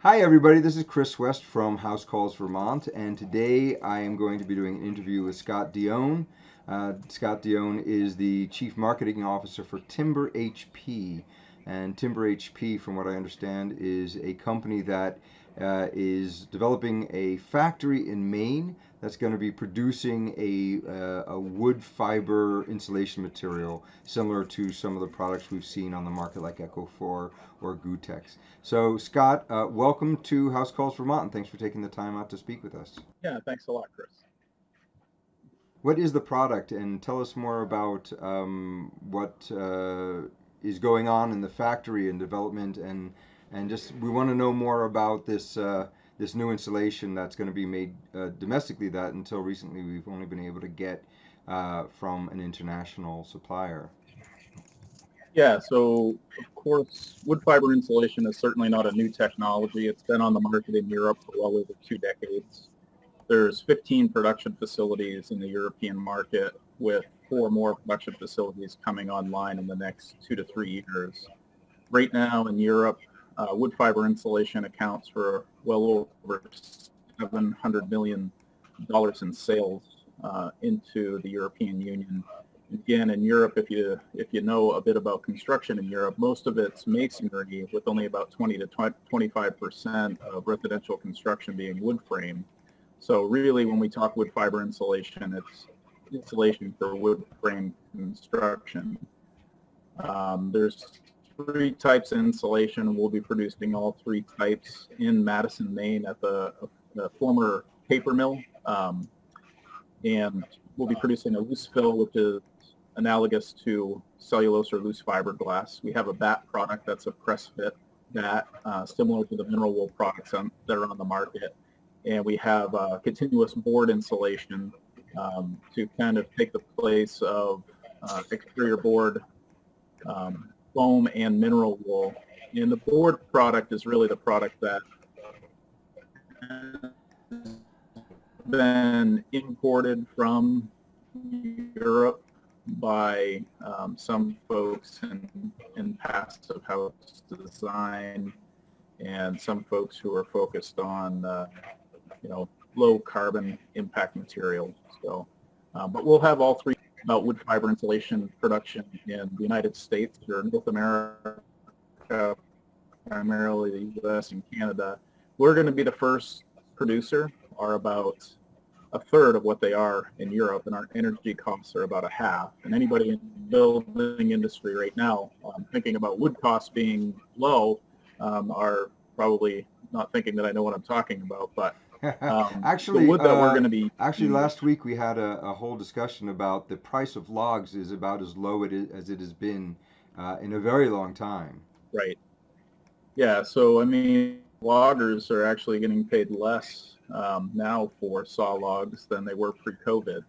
Hi, everybody. This is Chris West from House Calls Vermont, and today I am going to be doing an interview with Scott Dionne. Scott Dionne is the Chief Marketing Officer for Timber HP. And Timber HP, from what I understand, is a company that is developing a factory in Maine that's going to be producing a wood fiber insulation material similar to some of the products we've seen on the market like Echo 4 or Gutex. So, Scott, welcome to House Calls Vermont, and thanks for taking the time out to speak with us. Yeah, thanks a lot, Chris. What is the product, and tell us more about what is going on in the factory and development, and just we want to know more about this new installation that's going to be made domestically. That until recently we've only been able to get from an international supplier. Yeah, so of course, wood fiber insulation is certainly not a new technology. It's been on the market in Europe for well over 2 decades. There's 15 production facilities in the European market, with 4 more production facilities coming online in the next 2 to 3 years. Right now in Europe, wood fiber insulation accounts for well over $700 million in sales into the European Union. Again, in Europe, if you know a bit about construction in Europe, most of it's masonry, with only about 20 to 25% of residential construction being wood frame. So really, when we talk wood fiber insulation, it's insulation for wood frame construction. There's 3 types of insulation. We'll be producing all 3 types in Madison, Maine, at the former paper mill, and we'll be producing a loose fill, which is analogous to cellulose or loose fiberglass. We have a batt product that's a press fit batt, similar to the mineral wool products that are on the market. And we have continuous board insulation to kind of take the place of exterior board, foam, and mineral wool. And the board product is really the product that has been imported from Europe by some folks in passive house design, and some folks who are focused on low carbon impact materials. So, but we'll have all 3 about wood fiber insulation production in the United States or North America, primarily the U.S. and Canada. We're going to be the first producer, are about 1/3 of what they are in Europe, and our energy costs are about 1/2. And anybody in the building industry right now thinking about wood costs being low are probably not thinking that I know what I'm talking about. But Actually, the wood that we're going to be actually, last week we had a whole discussion about the price of logs is about as low as it has been in a very long time. right. Yeah, so I mean, loggers are actually getting paid less now for saw logs than they were pre-COVID.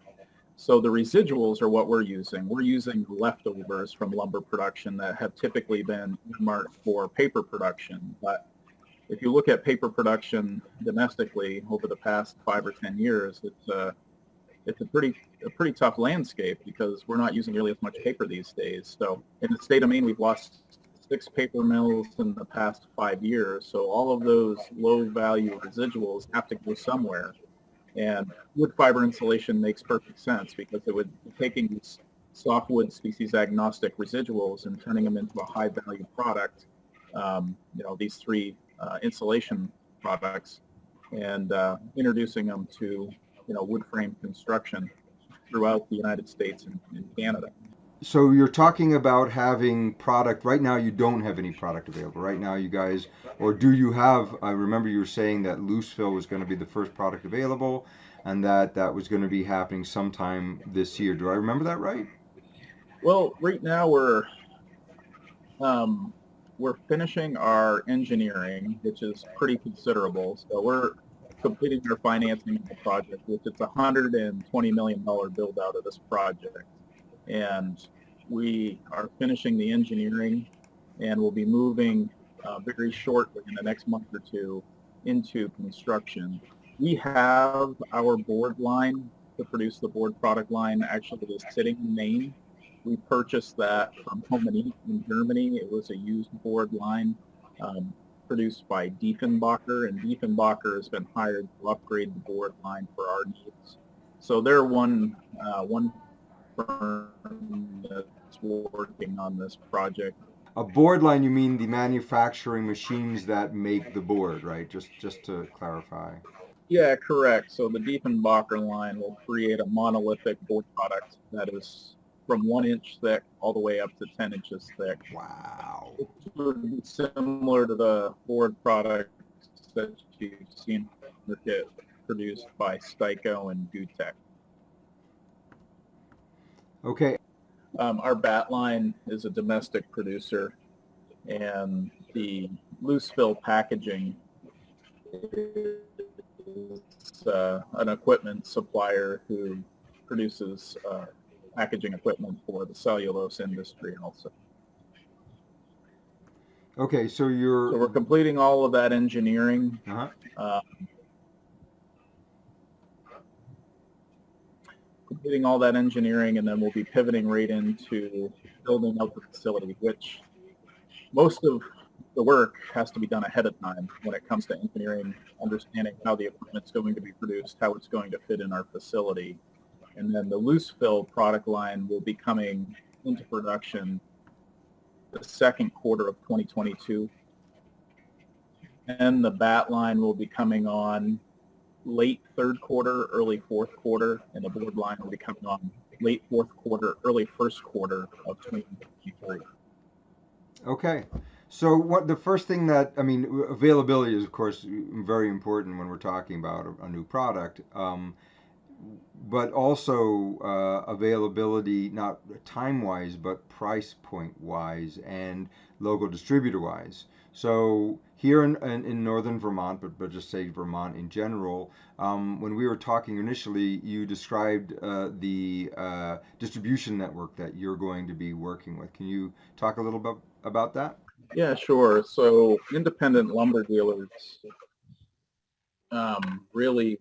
So the residuals are what we're using. We're using leftovers from lumber production that have typically been marked for paper production. But if you look at paper production domestically over the past 5 or 10 years, it's a pretty tough landscape because we're not using nearly as much paper these days. So in the state of Maine, we've lost 6 paper mills in the past 5 years. So all of those low value residuals have to go somewhere. And wood fiber insulation makes perfect sense because it would be taking these softwood species agnostic residuals and turning them into a high value product. These 3 insulation products, and introducing them to wood frame construction throughout the United States and Canada. So you're talking about having product. Right now you don't have any product available. Right now you guys, or do you have, I remember you were saying that loose fill was going to be the first product available and that was going to be happening sometime this year. Do I remember that right? Well, right now we're finishing our engineering, which is pretty considerable. So we're completing our financing of the project, which is a $120 million build out of this project. And we are finishing the engineering, and we'll be moving very shortly in the next month or 2 into construction. We have our board line to produce the board product line actually is sitting in Maine. We purchased that from Home and Eat in Germany. It was a used board line. produced by Diefenbacher, and Diefenbacher has been hired to upgrade the board line for our needs. So they're one firm that's working on this project. A board line, you mean the manufacturing machines that make the board, right? Just to clarify. Yeah, correct. So the Diefenbacher line will create a monolithic board product that is from 1 inch thick all the way up to 10 inches thick. Wow. It would be similar to the board products that you've seen produced by Styco and Gutex. Okay. Our batt line is a domestic producer, and the loose fill packaging is an equipment supplier who produces packaging equipment for the cellulose industry also. Okay, so we're completing all of that engineering. Completing all that engineering, and then we'll be pivoting right into building out the facility, which most of the work has to be done ahead of time when it comes to engineering, understanding how the equipment's going to be produced, how it's going to fit in our facility. And then the loose fill product line will be coming into production the second quarter of 2022. And the batt line will be coming on late third quarter, early fourth quarter, and the board line will be coming on late fourth quarter, early first quarter of 2023. Okay. So what the first thing that, I mean, availability is of course very important when we're talking about a new product, but also availability, not time-wise, but price point-wise and local distributor-wise. So here in northern Vermont, but just say Vermont in general, when we were talking initially, you described the distribution network that you're going to be working with. Can you talk a little bit about that? Yeah, sure. So independent lumber dealers really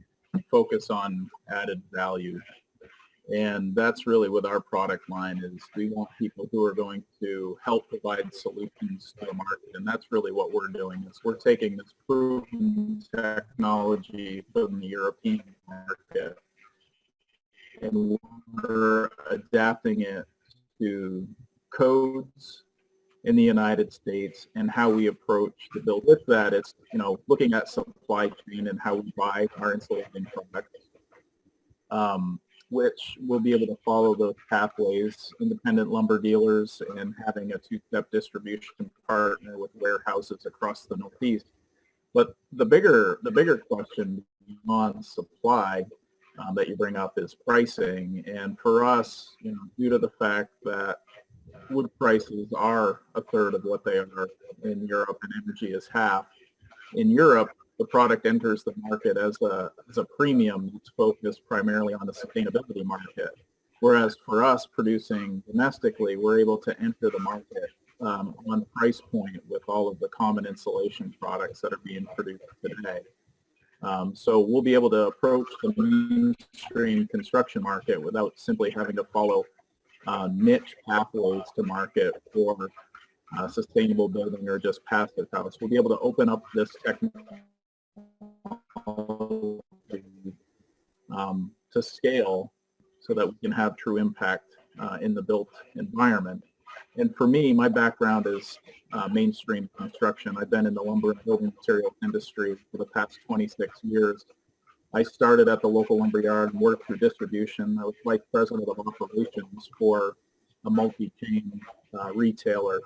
focus on added value. And that's really what our product line is. We want people who are going to help provide solutions to the market. And that's really what we're doing is we're taking this proven technology from the European market and we're adapting it to codes in the United States and how we approach the build. With that, it's, looking at supply chain and how we buy our insulating products, which we'll be able to follow those pathways, independent lumber dealers and having a two-step distribution partner with warehouses across the Northeast. But the bigger question on supply that you bring up is pricing. And for us, due to the fact that wood prices are a third of what they are in Europe and energy is half. In Europe, the product enters the market as a premium that's focused primarily on the sustainability market. Whereas for us producing domestically, we're able to enter the market on price point with all of the common insulation products that are being produced today. So we'll be able to approach the mainstream construction market without simply having to follow niche pathways to market for sustainable building or just passive house. We'll be able to open up this technology to scale so that we can have true impact in the built environment. And for me, my background is mainstream construction. I've been in the lumber and building materials industry for the past 26 years. I started at the local lumberyard and worked through distribution. I was vice president of operations for a multi-chain retailer.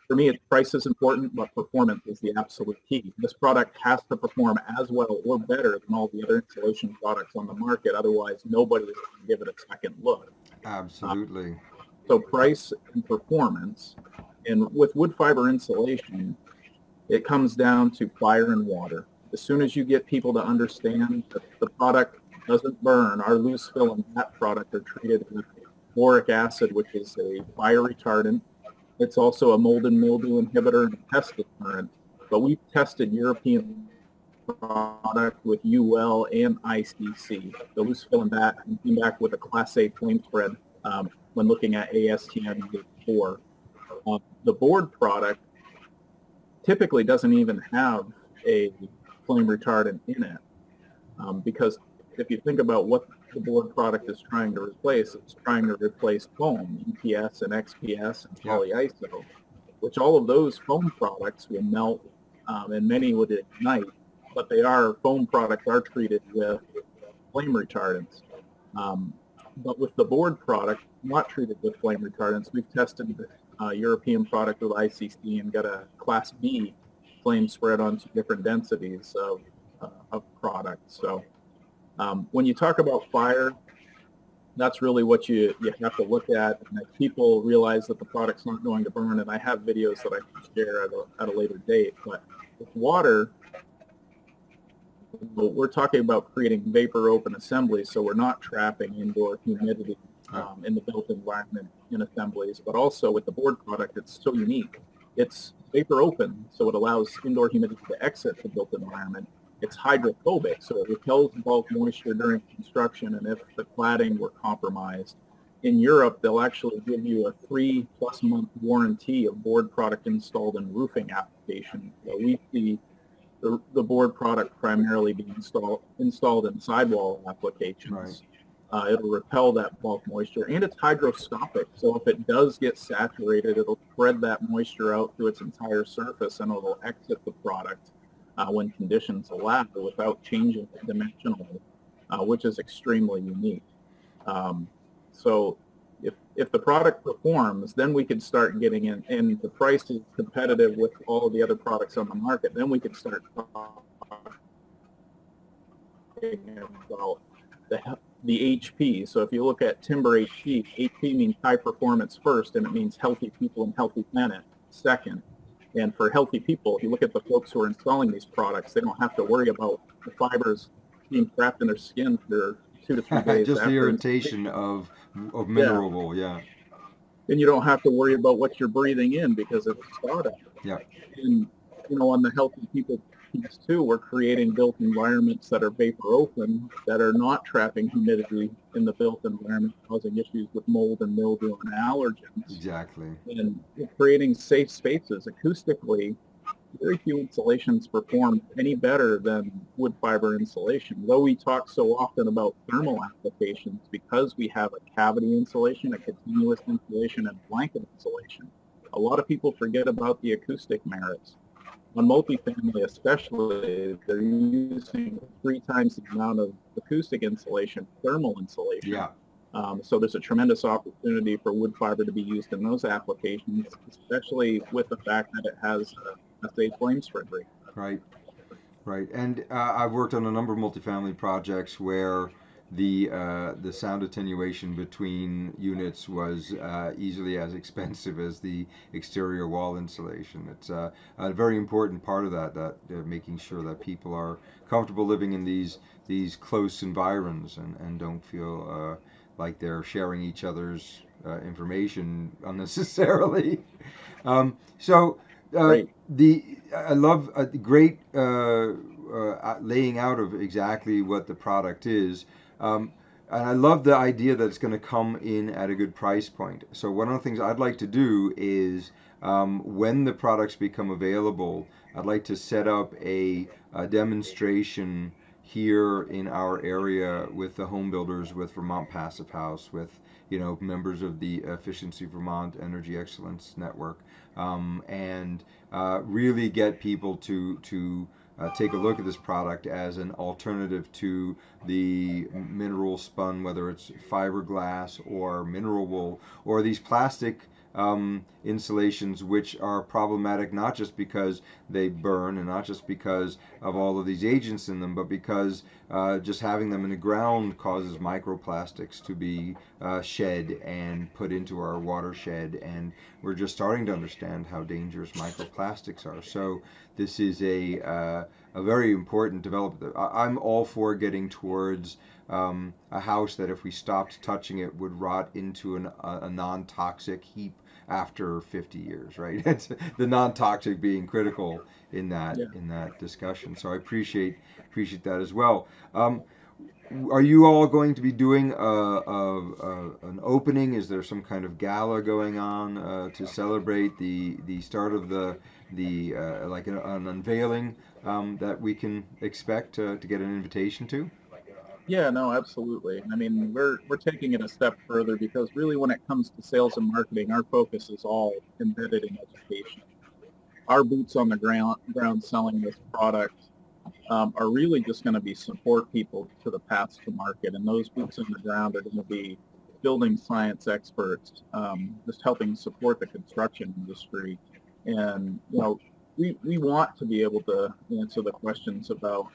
For me, price is important, but performance is the absolute key. This product has to perform as well or better than all the other insulation products on the market. Otherwise, nobody is going to give it a second look. Absolutely. So price and performance. And with wood fiber insulation, it comes down to fire and water. As soon as you get people to understand that the product doesn't burn, our loose fill and batt product are treated with boric acid, which is a fire retardant. It's also a mold and mildew inhibitor and a pest deterrent. But we've tested European product with UL and ICC, the loose fill and batt, and came back with a Class A flame spread when looking at ASTM 4. The board product typically doesn't even have a flame retardant in it, because if you think about what the board product is trying to replace, it's trying to replace foam, EPS and XPS and polyiso, which all of those foam products will melt, and many would ignite, but foam products are treated with flame retardants. But with the board product, not treated with flame retardants, we've tested the European product with ICC and got a Class B flame spread on 2 different densities of product. So when you talk about fire, that's really what you have to look at. And if people realize that the product's not going to burn, and I have videos that I can share at a later date, but with water, we're talking about creating vapor open assemblies, so we're not trapping indoor humidity in the built environment in assemblies. But also with the board product, it's so unique. It's vapor open, so it allows indoor humidity to exit the built environment. It's hydrophobic, so it repels bulk moisture during construction, and if the cladding were compromised. In Europe, they'll actually give you a 3+ month warranty of board product installed in roofing applications. So we see the board product primarily being installed in sidewall applications. Right. It'll repel that bulk moisture, and it's hygroscopic. So if it does get saturated, it'll spread that moisture out through its entire surface, and it'll exit the product when conditions allow without changing it dimensionally, which is extremely unique. So if the product performs, then we could start getting in, and the price is competitive with all of the other products on the market, then we could start talking about the HP. So if you look at timber HP, HP means high performance first, and it means healthy people and healthy planet second. And for healthy people, if you look at the folks who are installing these products, they don't have to worry about the fibers being trapped in their skin for 2 to 3 days. Just the irritation of mineral, yeah. And you don't have to worry about what you're breathing in because it's sawdust. Yeah. And, on the healthy people piece too, we're creating built environments that are vapor open, that are not trapping humidity in the built environment, causing issues with mold and mildew and allergens. Exactly. And creating safe spaces acoustically. Very few insulations perform any better than wood fiber insulation. Though we talk so often about thermal applications, because we have a cavity insulation, a continuous insulation, and blanket insulation, a lot of people forget about the acoustic merits. On multifamily especially, they're using 3 times the amount of acoustic insulation, thermal insulation. Yeah. So there's a tremendous opportunity for wood fiber to be used in those applications, especially with the fact that it has a safe flame spread rate. Right. And I've worked on a number of multifamily projects where the sound attenuation between units was easily as expensive as the exterior wall insulation. It's a very important part of that making sure that people are comfortable living in these close environs and don't feel like they're sharing each other's information unnecessarily. Right. I love a great laying out of exactly what the product is. And I love the idea that it's going to come in at a good price point. So one of the things I'd like to do is when the products become available, I'd like to set up a demonstration here in our area with the home builders, with Vermont Passive House, with members of the Efficiency Vermont Energy Excellence Network, and really get people to take a look at this product as an alternative to the mineral spun, whether it's fiberglass or mineral wool or these plastic insulations, which are problematic not just because they burn and not just because of all of these agents in them, but because just having them in the ground causes microplastics to be shed and put into our watershed, and we're just starting to understand how dangerous microplastics are. So this is a very important development. I'm all for getting towards a house that if we stopped touching it would rot into a non-toxic heap after 50 years, right? It's the non-toxic being critical in that discussion. So I appreciate that as well. are you all going to be doing an opening? Is there some kind of gala going on to celebrate the start of the like an unveiling that we can expect to get an invitation to? Yeah, no, absolutely. I mean, we're taking it a step further because really when it comes to sales and marketing, our focus is all embedded in education. Our boots on the ground selling this product are really just going to be support people to the paths to market. And those boots on the ground are going to be building science experts, just helping support the construction industry. And, we want to be able to answer the questions about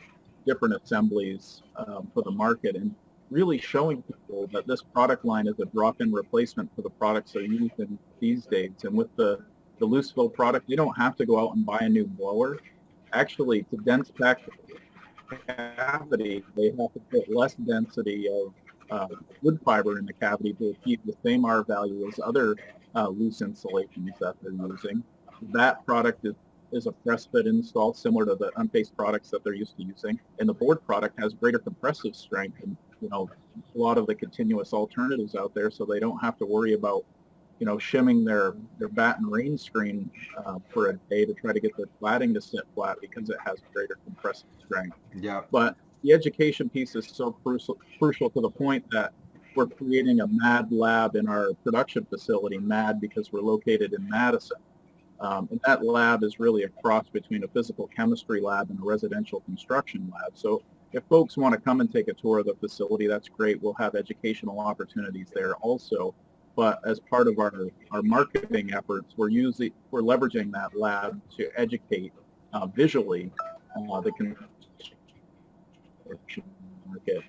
different assemblies for the market and really showing people that this product line is a drop-in replacement for the products they're using these days. And with the loose fill product, they don't have to go out and buy a new blower. Actually, to dense pack cavity, they have to put less density of wood fiber in the cavity to achieve the same R value as other loose insulations that they're using. That product is a press fit install similar to the unfaced products that they're used to using. And the board product has greater compressive strength and, a lot of the continuous alternatives out there, so they don't have to worry about shimming their batt and rain screen for a day to try to get their cladding to sit flat because it has greater compressive strength. Yeah. But the education piece is so crucial to the point that we're creating a MAD lab in our production facility, MAD because we're located in Madison. And that lab is really a cross between a physical chemistry lab and a residential construction lab. So if folks want to come and take a tour of the facility, that's great. We'll have educational opportunities there also. But as part of our marketing efforts, we're leveraging that lab to educate visually the construction market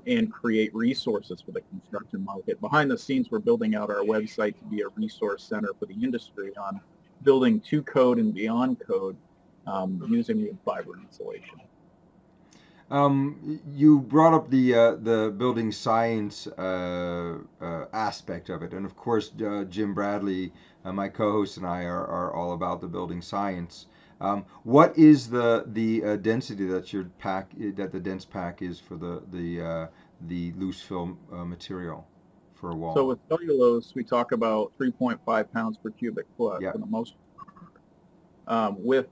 and create resources for the construction market. Behind the scenes, we're building out our website to be a resource center for the industry on building to code and beyond code using wood fiber insulation. You brought up the building science aspect of it, and of course, Jim Bradley, my co-host, and I are all about the building science. What is the density that the dense pack is for the loose fill material for a wall? So with cellulose, we talk about 3.5 pounds per cubic foot Yeah. for the most. With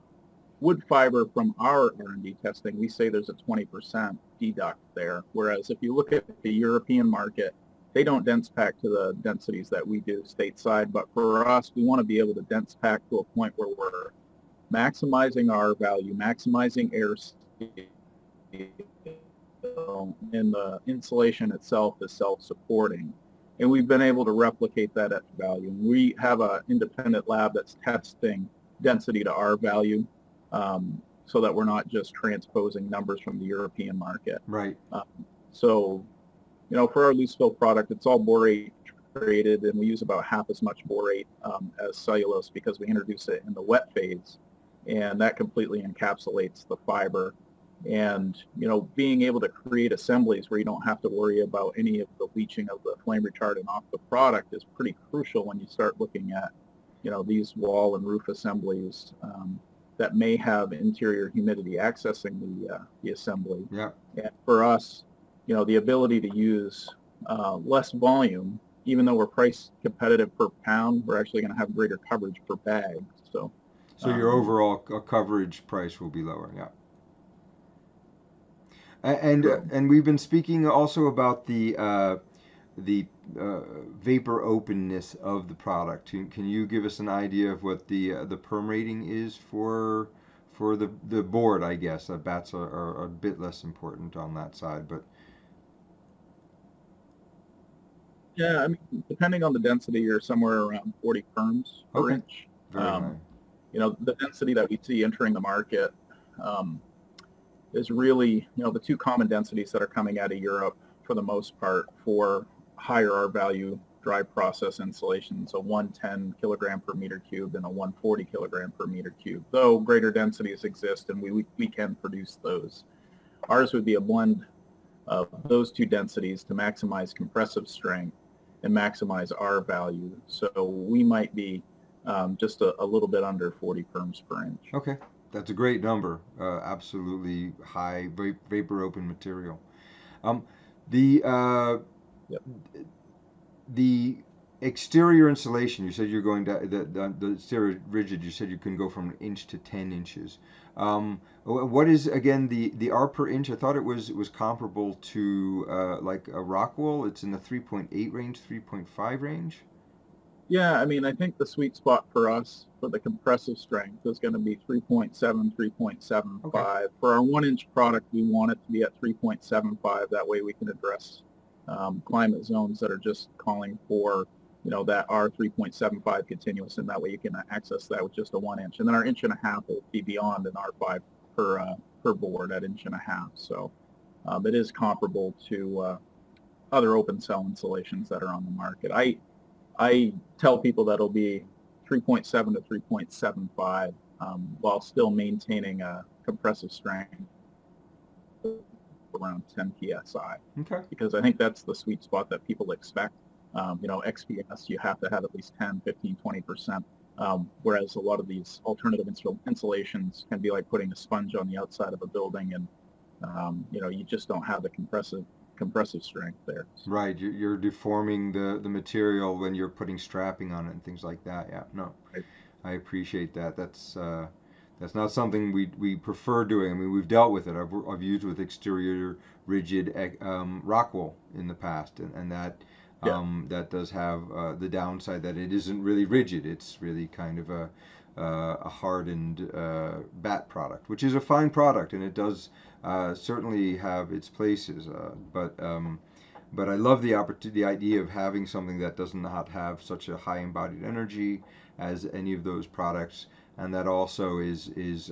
wood fiber from our R&D testing, we say there's a 20% deduct there. Whereas if you look at the European market, they don't dense pack to the densities that we do stateside. But for us, we want to be able to dense pack to a point where we're maximizing R value, maximizing air and the insulation itself is self-supporting. And we've been able to replicate that at value. And we have an independent lab that's testing density to R value. So that we're not just transposing numbers from the European market. Right. So, for our loose fill product, it's all borate treated, and we use about half as much borate as cellulose because we introduce it in the wet phase, and that completely encapsulates the fiber. And, being able to create assemblies where you don't have to worry about any of the leaching of the flame retardant off the product is pretty crucial when you start looking at, these wall and roof assemblies that may have interior humidity accessing the assembly. Yeah. And for us, the ability to use less volume, even though we're price competitive per pound, we're actually going to have greater coverage per bag. So your overall coverage price will be lower. Yeah. And we've been speaking also about the vapor openness of the product. Can you give us an idea of what the perm rating is for the board? I guess batts are a bit less important on that side, but yeah, I mean, depending on the density, you're somewhere around 40 perms per inch. Very high. The density that we see entering the market is really, the two common densities that are coming out of Europe for the most part for higher R value dry process insulation, so 110 kilogram per meter cubed and a 140 kilogram per meter cubed. Though greater densities exist and we can produce those. Ours would be a blend of those two densities to maximize compressive strength and maximize R value. So we might be just a little bit under 40 perms per inch. Okay, that's a great number. Absolutely high vapor open material. Um, the Yep. the exterior insulation, you said you're going to the exterior rigid. You said you can go from an inch to 10 inches. What is again the R per inch? I thought it was comparable to like a rock wool. It's in the 3.8 range, 3.5 range. Yeah, I mean, I think the sweet spot for us for the compressive strength is going to be 3.7, Okay. 3.75. For our 1-inch product, we want it to be at 3.75. That way we can address climate zones that are just calling for, that R 3.75 continuous, and that way you can access that with just a 1-inch. And then our 1.5 will be beyond an R5 per board at 1.5. So it is comparable to other open cell insulations that are on the market. I tell people that it'll be 3.7 to 3.75 while still maintaining a compressive strength around 10 psi. Okay. Because I think that's the sweet spot that people expect. XPS, you have to have at least 10, 15, 20%. Whereas a lot of these alternative insulations can be like putting a sponge on the outside of a building, and you just don't have the compressive strength there. Right, you're deforming the material when you're putting strapping on it and things like that. Yeah, no, Right. I appreciate that. That's not something we prefer doing. I mean, we've dealt with it. I've used with exterior rigid rock wool in the past, and that Yeah. that does have the downside that it isn't really rigid. It's really kind of a hardened batt product, which is a fine product, and it does certainly have its places. But I love the idea of having something that does not have such a high embodied energy as any of those products, and that also is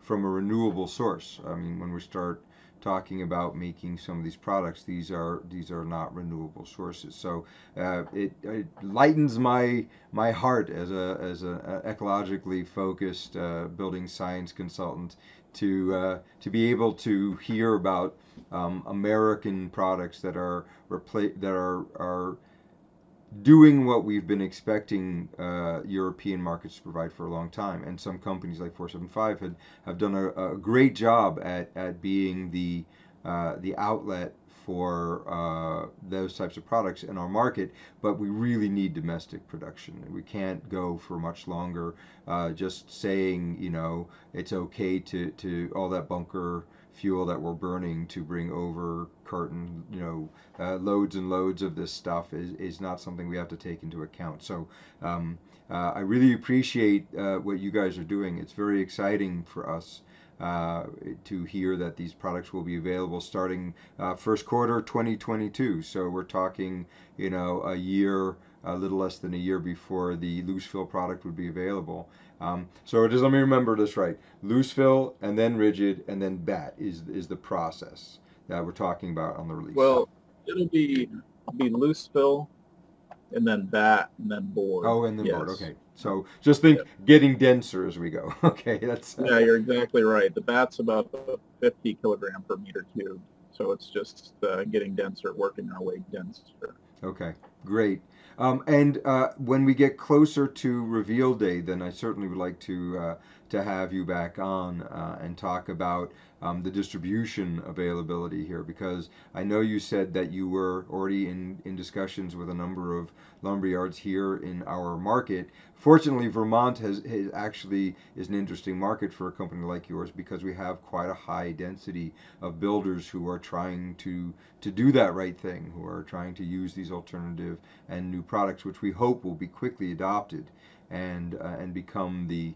from a renewable source. I mean, when we start talking about making some of these products, these are not renewable sources. So it lightens my heart as a ecologically focused building science consultant to be able to hear about American products that are doing what we've been expecting European markets to provide for a long time. And some companies like 475 have done a great job at being the outlet for those types of products in our market, but we really need domestic production. We can't go for much longer just saying, it's okay to all that bunker fuel that we're burning to bring over curtain, loads and loads of this stuff is not something we have to take into account. So I really appreciate what you guys are doing. It's very exciting for us to hear that these products will be available starting first quarter 2022. So we're talking, a year, a little less than a year before the loose fill product would be available. So just let me remember this right. Loose fill and then rigid and then batt is the process that we're talking about on the release. Well, it'll be loose fill and then batt and then board. Oh, and then yes. board. Okay. So just think getting denser as we go. Okay, that's yeah, you're exactly right. The batt's about 50 kilogram per meter cubed, so it's just getting denser, working our way denser. Okay, great. And when we get closer to reveal day, then I certainly would like to have you back on and talk about the distribution availability here, because I know you said that you were already in discussions with a number of lumberyards here in our market. Fortunately, Vermont has actually is an interesting market for a company like yours, because we have quite a high density of builders who are trying to do that right thing, who are trying to use these alternative and new products, which we hope will be quickly adopted and become the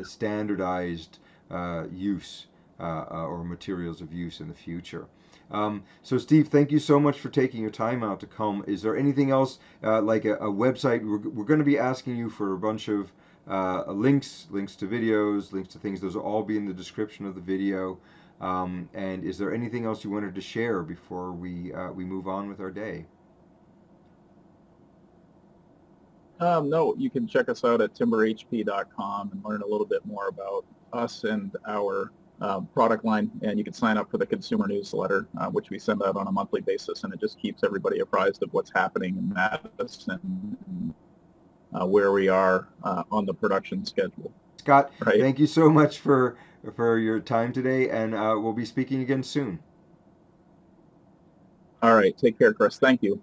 standardized use or materials of use in the future. So Steve, thank you so much for taking your time out to come. Is there anything else like a website? We're going to be asking you for a bunch of links to videos, links to things. Those will all be in the description of the video. And is there anything else you wanted to share before we move on with our day? No, you can check us out at timberhp.com and learn a little bit more about us and our product line, and you can sign up for the consumer newsletter, which we send out on a monthly basis, and it just keeps everybody apprised of what's happening in Madison and where we are on the production schedule. Scott, right. Thank you so much for your time today, and we'll be speaking again soon. All right. Take care, Chris. Thank you.